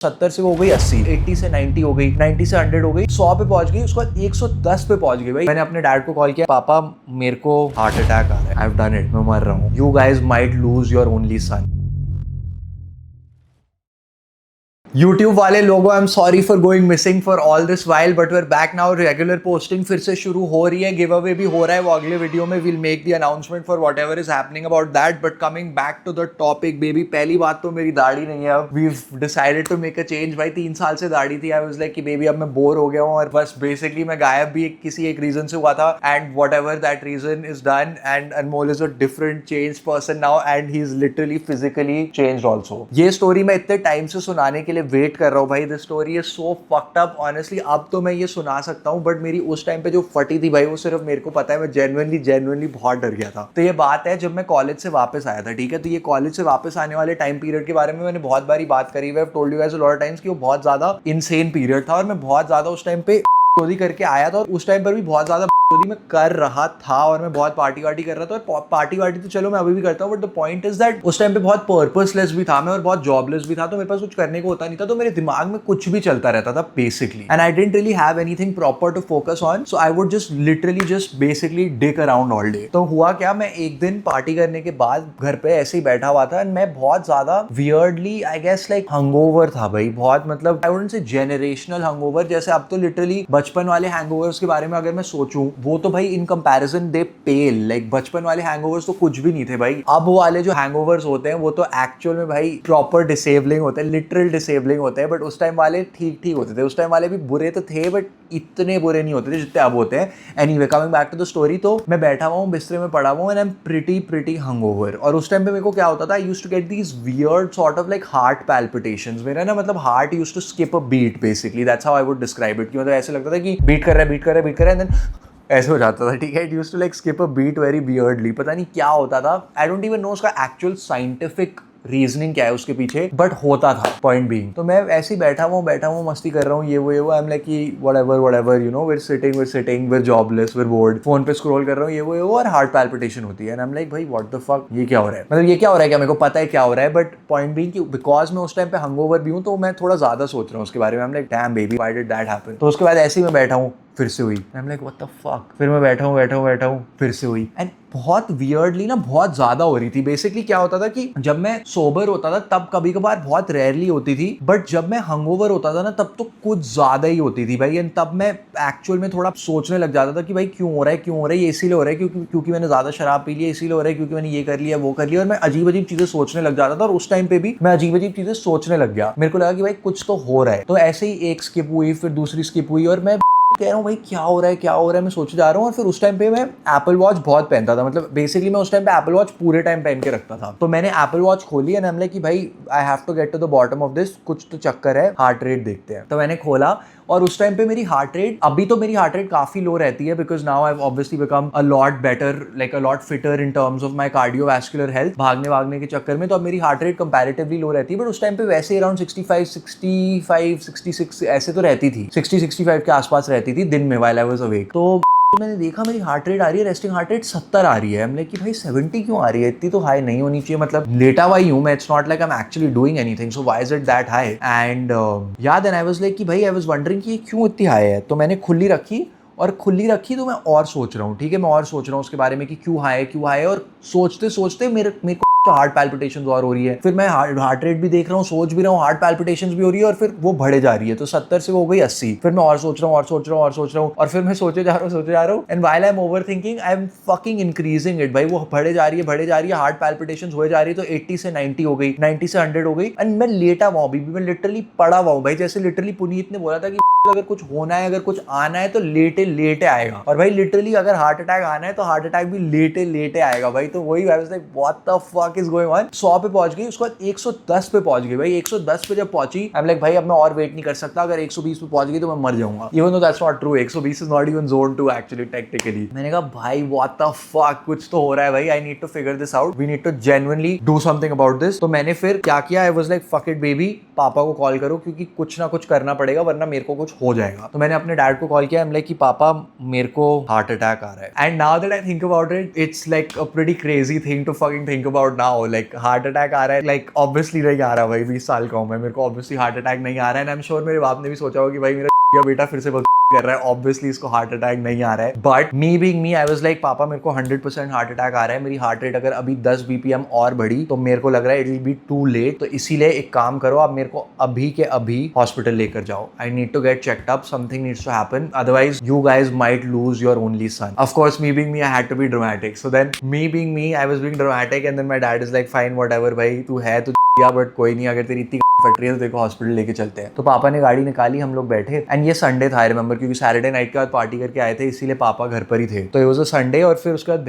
70 से वो हो गई 80, 80 से 90 हो गई, 90 से 100 हो गई, 100 पे पहुंच गई, उसके बाद 110 पे पहुंच गई। भाई मैंने अपने डैड को कॉल किया, पापा मेरे को हार्ट अटैक आ रहा है, आई हैव डन इट, मैं मर रहा हूँ, you guys might lose your only son. YouTube वाले लोगों, I am sorry for going missing for all this while, but we are back now. Regular posting फिर से शुरू हो रही है, गिव अवे भी हो रहा है, वो अगले वीडियो में will make the announcement for whatever is happening about that. But coming back to the topic baby, पहली बात तो मेरी दाढ़ी नहीं है, अब we decided to make a change. भाई 3 साल से दाढ़ी थी, आई वाज लाइक कि बेबी अब मैं बोर हो गया हूँ, और बस बेसिकली मैं गायब भी किसी एक रीजन से हुआ था, and whatever that reason is done, and Anmol is a different change person now, and he is literally physically changed also. ये स्टोरी मैं इतने टाइम से सुनाने के लिए वेट कर रहा हूँ भाई। This story is so fucked up honestly. अब तो मैं ये सुना सकता हूँ, बट मेरी उस टाइम पे जो फटी थी भाई, वो सिर्फ मेरे को पता है। मैं जेन्युइनली बहुत डर गया था। तो ये बात है जब मैं कॉलेज से वापस आया था, ठीक है। तो ये कॉलेज से वापस आने वाले टाइम पीरियड के बारे में मैंने बहुत बारी बात करी है, told you guys a lot of times कि वो बहुत ज्यादा इनसेन पीरियड था, और मैं बहुत ज्यादा उस टाइम पे चोरी करके आया था, और उस टाइम पर भी बहुत ज्यादा चोरी मैं कर रहा था, और मैं बहुत पार्टी वार्टी कर रहा था। और पार्टी वार्टी तो चलो मैं अभी भी करता हूँ, but the point is that उस टाइम पे बहुत पर्पसलेस भी था मैं, और बहुत जॉबलेस भी था। तो मेरे पास कुछ करने को होता नहीं था, तो मेरे दिमाग में कुछ भी चलता रहता था basically, and I didn't really have anything proper to focus on, so I would just literally just basically dick around all day. तो हुआ क्या, मैं एक दिन पार्टी करने के बाद घर पे ऐसे ही बैठा हुआ था, एंड मैं बहुत ज्यादा weirdly I guess like hangover था भाई, बहुत मतलब I wouldn't say generational hangover, जैसे अब तो लिटरली बचपन वाले हैंगओवर्स के बारे में अगर मैं सोचूं, वो तो भाई in comparison they pail, like बचपन वाले हैंगओवर्स तो कुछ भी नहीं थे भाई। अब वाले जो हैंगओवर्स होते हैं वो तो एक्चुअल में भाई प्रॉपर डिसेबलिंग होते हैं, लिटरल डिसेबलिंग होते हैं। बट उस टाइम वाले ठीक ठीक होते थे, उस टाइम वाले भी बुरे तो थे, बट इतने बुरे नहीं होते थे जितने अब होते हैं। Anyway coming back to the story, तो मैं बैठा हुआ हूँ बिस्तरे में पड़ा हुआ हूँ, and I am pretty hangover. और उस टाइम पे मेरे को क्या होता था, I used to get these weird sort of like heart palpitations. मेरा ना मतलब heart used to skip a beat basically, that's how I would describe it. कि मतलब ऐसे लगता था कि बीट कर रहा है, एंड देन ऐसे हो जाता था, ठीक है। It used to like skip a beat very weirdly, पता नहीं क्या होता था। आई डोंट इवन नो उसका एक्चुअल साइंटिफिक रीजनिंग क्या है उसके पीछे, बट होता था। पॉइंट बीइंग, तो मैं ऐसे ही बैठा हूँ मस्ती कर रहा हूँ, ये वो आई एम लाइक कि whatever you know, we're sitting we're jobless, we're bored, phone पे स्क्रॉल कर रहा हूँ, ये वो और हार्ट पैल्पिटेशन होती है, एंड आई एम लाइक भाई व्हाट द फक, ये क्या हो रहा है, मतलब ये क्या हो रहा है, क्या मेरे को पता है क्या हो रहा है। बट पॉइंट बीइंग कि बिकॉज मैं उस टाइम पे हंगओवर भी हूँ, तो मैं थोड़ा ज्यादा सोच रहा हूँ उसके बारे में। I am like damn baby why did that happen. तो उसके बाद ऐसे ही मैं बैठा हूँ, फिर से हुई, I am like what the fuck. फिर मैं बैठा हूँ, फिर से हुई, एंड बहुत वियर्डली ना बहुत ज्यादा हो रही थी। बेसिकली क्या होता था कि जब मैं सोबर होता था तब कभी कभार बहुत रेयरली होती थी, बट जब मैं हंगओवर होता था ना तब तो कुछ ज्यादा ही होती थी भाई। एंड तब मैं एक्चुअल में थोड़ा सोचने लग जाता था कि भाई क्यों हो रहा है, ये इसीलिए हो रहा है क्योंकि मैंने ज्यादा शराब पी लिया, इसीलिए हो रहा है क्योंकि मैंने ये कर लिया वो कर लिया, और मैं अजीब अजीब चीजें सोचने लग जाता था। और उस टाइम पे भी मैं अजीब अजीब चीजें सोचने लग गया, मेरे को लगा कि भाई कुछ तो हो रहा है। तो ऐसे ही एक स्किप हुई, फिर दूसरी स्किप हुई, और मैं कह रहा हूँ भाई क्या हो रहा है, मैं सोचे जा रहा हूँ। और फिर उस टाइम पे मैं एप्पल वॉच बहुत पहनता था, मतलब बेसिकली मैं उस टाइम पे एप्पल वॉच पूरे टाइम पहन के रखता था। तो मैंने एप्पल वॉच खोली, एंड हमले कि भाई I have to get to the bottom of this, कुछ तो चक्कर है, हार्ट रेट देखते हैं। तो मैंने खोला, और उस टाइम पे मेरी हार्ट रेट, अभी तो मेरी हार्ट रेट काफी लो रहती है, because now I have obviously become a lot better, like a lot fitter in terms of my cardiovascular health, भागने के चक्कर में। तो अब मेरी हार्ट रेट कंपैरेटिवली लो रहती है, बट उस टाइम पे वैसे अराउंड 65, 66 ऐसे तो रहती थी, 65 के आसपास रहती थी दिन में व्हाइल आई वाज अवेक। तो मैंने देखा मेरी हार्ट रेट आ रही है, रेस्टिंग हार्ट रेट 70 आ रही है। हमने कि भाई 70 क्यों आ रही है, इतनी तो हाई नहीं होनी चाहिए, मतलब लेटा हुआ ही हूं मैं, it's not like I am actually doing anything, so why is it that high. And याद है, आई वाज लाइक कि भाई आई वाज वंडरिंग कि क्यों इतनी हाई है। तो मैंने खुली रखी तो मैं और सोच रहा हूँ, ठीक है, मैं और सोच रहा हूँ उसके बारे में कि क्यों हाई है, और सोचते सोचते मेरे को हार्ट पैल्पिटेशंस और हो रही है। फिर मैं हार्ट रेट भी देख रहा हूँ, सोच भी रहा हूँ, हार्ट पैल्पिटेशंस भी हो रही है, और फिर वो बढ़े जा रही है। तो 70 से वो हो गई 80, फिर मैं और सोच रहा हूँ, और फिर मैं सोचे जा रहा हूँ, and while I am over thinking I am fucking increasing it. भाई वो बढ़े जा रही है, हार्ट पैल्पिटेशंस हो जा रही है। तो 80 से 90 हो गई, 90 से 100 हो गई, एंड मैं लेटा हुआ हूँ, मैं लिटरली पड़ा हुआ हूँ भाई। जैसे लिटरली पुनीत ने बोला था कि अगर कुछ होना है, अगर कुछ आना है तो लेटे आएगा। और भाई लिटरली अगर हार्ट अटैक आना है तो हार्ट अटैक भी लेटे आएगा भाई। तो वही what the fuck is going on. 100 पे पहुंच गई, उसके बाद 110 पे पहुंच गई भाई। 110 पे जब पहुंची, आई एम लाइक भाई अब मैं और वेट नहीं कर सकता, अगर 120 पे पहुंच गई तो मैं मर जाऊंगा। Even though that's not true, 120 is not even zone 2 actually technically. मैंने कहा भाई व्हाट द फक, कुछ तो हो रहा है भाई, I need to figure this out, we need to genuinely do something about this. तो मैंने फिर क्या किया, I was like fuck it baby, पापा को कॉल करो, क्योंकि कुछ ना कुछ करना पड़ेगा वरना मेरे को कुछ हो जाएगा। तो मैंने अपने डैड को कॉल किया, लाइक कि पापा मेरे को हार्ट अटैक आ रहा है। And now that I think about it, it's like a pretty crazy thing to fucking think about now like heart attack आ रहा है, लाइक ऑब्वियसली नहीं आ रहा भाई, 20 साल का हूँ मैं, मेरे को ऑब्वियसली हार्ट अटैक नहीं आ रहा है। एंड आई एम श्योर मेरे बाप ने भी सोचा होगा कि भाई मेरा बेटा फिर से कर रहा है, ऑब्वियसली इसको हार्ट अटैक नहीं आ रहा है। But me being me, I was like पापा मेरे को 100% हार्ट अटैक आ रहा है, मेरी हार्ट रेट अगर अभी 10 BPM और बढ़ी तो मेरे को लग रहा है it will be too late, तो इसीलिए एक काम करो, आप मेरे को अभी के अभी हॉस्पिटल लेकर जाओ, I need to get checked up, something needs to happen, otherwise you guys might lose your only son. Of course me being me, I had to be dramatic, so then me being me, I was being dramatic and then my dad is like fine whatever भाई, तू है तो but कोई नहीं, अगर तेरी इतनी फट रही है तो देखो हॉस्पिटल लेके चलते हैं। तो पापा ने गाड़ी निकाली, हम लोग बैठे, एंड ये संडे था आई रिमेंबर, क्योंकि सैटरडे नाइट के बाद पार्टी करके आए थे, इसीलिए पापा घर पर ही थे। तो ये वाज अ संडे, और फिर उसके बाद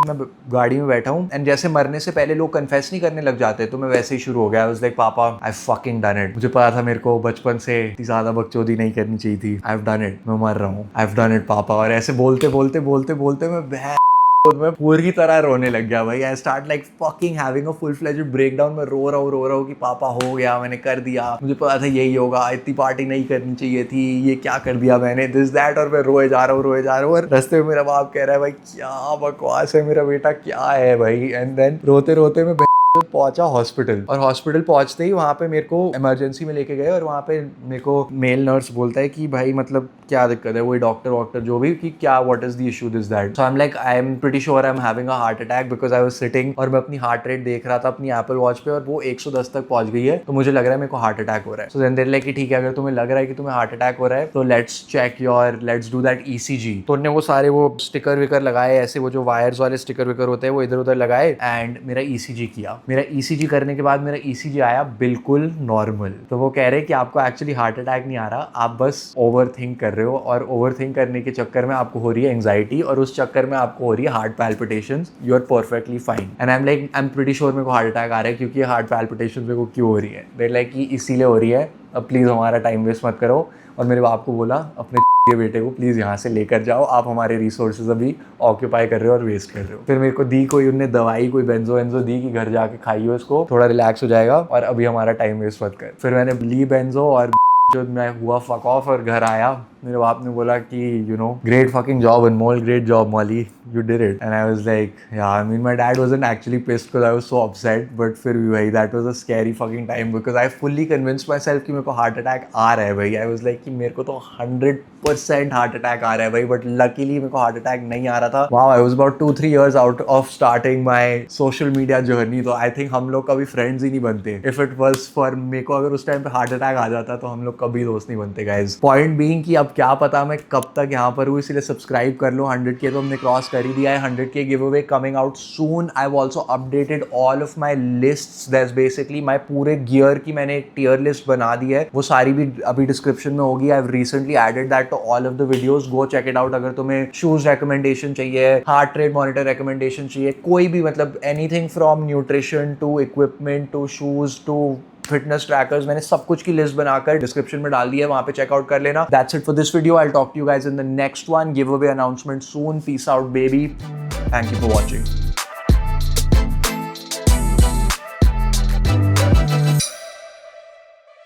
मैं गाड़ी में बैठा हूँ, एंड जैसे मरने से पहले लोग कन्फेस नहीं करने लग जाते, तो मैं वैसे ही शुरू हो गया। आई वाज लाइक पापा आई फकिंग डन इट, मुझे पता था मेरे को बचपन से इतनी ज्यादा बकचोदी नहीं करनी चाहिए थी, आई हैव डन इट, मैं मर रहा हूँ, आई हैव डन इट पापा। और ऐसे बोलते बोलते बोलते बोलते मैं पूरी तरह रोने लग गया भाई। I start like fucking having a full fledged breakdown, मैं रो रहा हूँ कि पापा हो गया, मैंने कर दिया, मुझे पता था यही होगा, इतनी पार्टी नहीं करनी चाहिए थी, ये क्या कर दिया मैंने, दिस दैट, और मैं रोए जा रहा हूँ और रास्ते में मेरा बाप कह रहा है भाई क्या बकवास है, मेरा बेटा क्या है भाई। एंड देन रोते रोते मैं पहुंचा हॉस्पिटल, और हॉस्पिटल पहुंचते ही वहाँ पे मेरे को इमरजेंसी में लेके गए, और वहाँ पे मेरे को मेल नर्स बोलता है कि भाई मतलब क्या दिक्कत है, वही डॉक्टर जो भी, कि क्या what is the issue, this that. So I am like I am pretty sure I am having a heart attack, because I was sitting और मैं अपनी हार्ट रेट देख रहा था अपनी एप्पल वॉच पे, और वो 110 तक पहुंच गई है, तो मुझे लग रहा है मेरे को हार्ट अटैक हो रहा है। सो देन देयर लाइक कि ठीक है, अगर तुम्हें लग रहा है कि तुम्हें हार्ट अटैक हो रहा है तो लेट्स डू दैट ECG। तो उन्होंने वो सारे वो स्टिकर विकर लगाए, ऐसे वो जो वायर्स वाले स्टिकर विकर होते हैं वो इधर उधर लगाए, एंड मेरा ECG किया। मेरा ECG करने के बाद मेरा ECG आया बिल्कुल नॉर्मल। तो वो कह रहे कि आपको एक्चुअली हार्ट अटैक नहीं आ रहा, आप बस ओवर थिंक कर रहे हो, और ओवर थिंक करने के चक्कर में आपको हो रही है एंग्जाइटी, और उस चक्कर में आपको हो रही है heart palpitations, you are perfectly fine. And I am pretty sure मेरे को हार्ट अटैक आ रहा है, क्योंकि हार्ट पैल्पिटेशंस मेरे को क्यों हो रही है, देयर लाइक कि इसीलिए हो रही है, अब प्लीज़ हमारा टाइम वेस्ट मत करो। और मेरे बाप को बोला अपने के बेटे को प्लीज़ यहाँ से लेकर जाओ, आप हमारे रिसोर्सेज अभी ऑक्यूपाई कर रहे हो और वेस्ट कर रहे हो। फिर मेरे को दी कोई उनने दवाई, कोई बेंजो दी कि घर जाके खाइए इसको, थोड़ा रिलैक्स हो जाएगा, और अभी हमारा टाइम वेस्ट मत कर। फिर मैंने ली बेंजो, और जो मैं हुआ फक ऑफ, और घर आया, मेरे बाप ने बोला कि you know great fucking job Anmol, great job Molly, you did it. And I was like yeah I mean my dad wasn't actually pissed because I was so upset, but फिर भी भाई that was a scary fucking time, because I fully convinced myself कि मेरे को heart attack आ रहा है भाई। आई वाज लाइक कि मेरे को तो 100% हार्ट अटैक आ रहा है भाई, बट लकीली मेरे को हार्ट अटैक नहीं आ रहा था। Wow, I was about 2-3 years out of starting my social media journey, तो आई थिंक हम लोग कभी फ्रेंड्स ही नहीं बनते। इफ इट वाज फॉर मेरे को, अगर उस टाइम पे हार्ट अटैक आ जाता तो हम लोग कभी दोस्त नहीं बनते गाइज। पॉइंट बीइंग कि अब क्या पता मैं कब तक यहाँ पर हूँ, इसलिए सब्सक्राइब कर लो। 100K तो हमने क्रॉस कर ही दिया है, 100K give away coming out soon. I have also updated all of my lists, that's basically my पूरे गियर की मैंने एक टियर लिस्ट बना दी है, वो सारी भी अभी डिस्क्रिप्शन में होगी। I have recently added that to all of the videos, go check it out. अगर तुम्हें शूज रिकमेंडेशन चाहिए, हार्ट रेट मॉनिटर रिकमेंडेशन चाहिए, कोई भी मतलब anything from nutrition to equipment to shoes to fitness trackers, मैंने सब कुछ की लिस्ट बनाकर डिस्क्रिप्शन में डाल दी है, वहां पे चेकआउट कर लेना। That's it for this video, I will talk to you guys in the next one. Giveaway announcement soon. Peace out baby, thank you for watching.